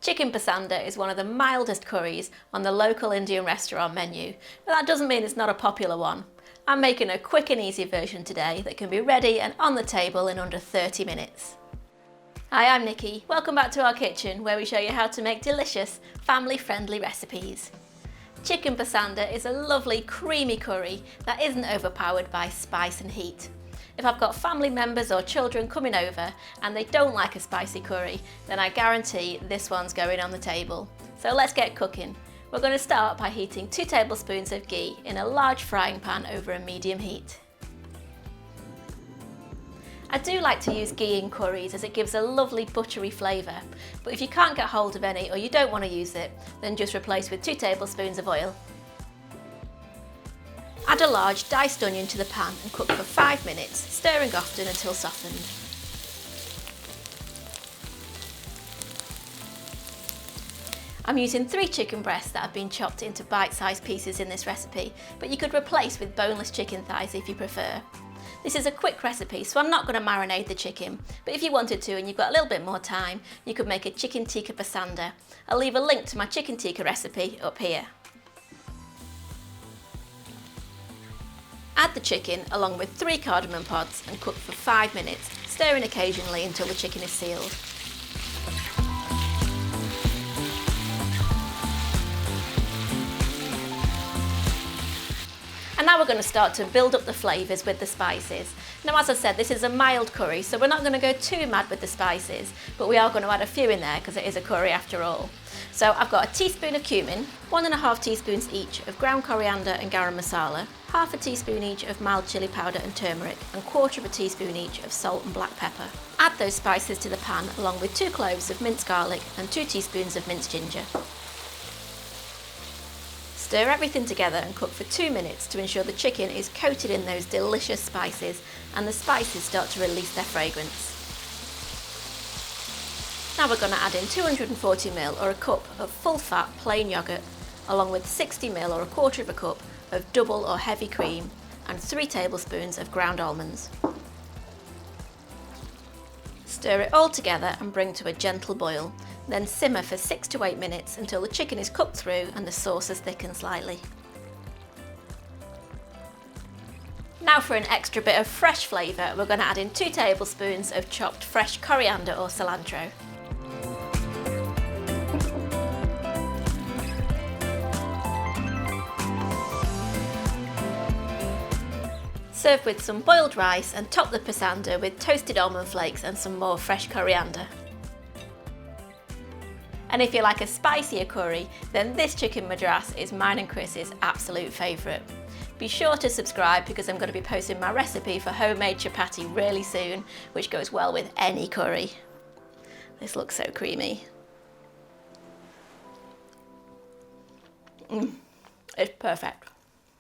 Chicken Pasanda is one of the mildest curries on the local Indian restaurant menu, but that doesn't mean it's not a popular one. I'm making a quick and easy version today that can be ready and on the table in under 30 minutes. Hi, I'm Nikki. Welcome back to our kitchen where we show you how to make delicious, family-friendly recipes. Chicken Pasanda is a lovely, creamy curry that isn't overpowered by spice and heat. If I've got family members or children coming over and they don't like a spicy curry, then I guarantee this one's going on the table. So let's get cooking. We're going to start by heating 2 tablespoons of ghee in a large frying pan over a medium heat. I do like to use ghee in curries as it gives a lovely buttery flavour, but if you can't get hold of any or you don't want to use it, then just replace with 2 tablespoons of oil. Add a large diced onion to the pan and cook for 5 minutes, stirring often until softened. I'm using 3 chicken breasts that have been chopped into bite-sized pieces in this recipe, but you could replace with boneless chicken thighs if you prefer. This is a quick recipe, so I'm not going to marinate the chicken, but if you wanted to and you've got a little bit more time, you could make a chicken tikka pasanda. I'll leave a link to my chicken tikka recipe up here. Add the chicken along with 3 cardamom pods and cook for 5 minutes, stirring occasionally until the chicken is sealed. And now we're going to start to build up the flavours with the spices. Now, as I said, this is a mild curry, so we're not going to go too mad with the spices, but we are going to add a few in there because it is a curry after all. So I've got a teaspoon of cumin, 1½ teaspoons each of ground coriander and garam masala, half a teaspoon each of mild chilli powder and turmeric, and 1/4 teaspoon each of salt and black pepper. Add those spices to the pan along with 2 cloves of minced garlic and 2 teaspoons of minced ginger. Stir everything together and cook for 2 minutes to ensure the chicken is coated in those delicious spices and the spices start to release their fragrance. Now we're going to add in 240 ml or a cup of full fat plain yoghurt, along with 60 ml or 1/4 cup of double or heavy cream and 3 tablespoons of ground almonds. Stir it all together and bring to a gentle boil, then simmer for 6 to 8 minutes until the chicken is cooked through and the sauce has thickened slightly. Now for an extra bit of fresh flavour, we're going to add in 2 tablespoons of chopped fresh coriander or cilantro. Serve with some boiled rice and top the pasanda with toasted almond flakes and some more fresh coriander. And if you like a spicier curry, then this chicken madras is mine and Chris's absolute favourite. Be sure to subscribe because I'm going to be posting my recipe for homemade chapati really soon, which goes well with any curry. This looks so creamy. It's perfect.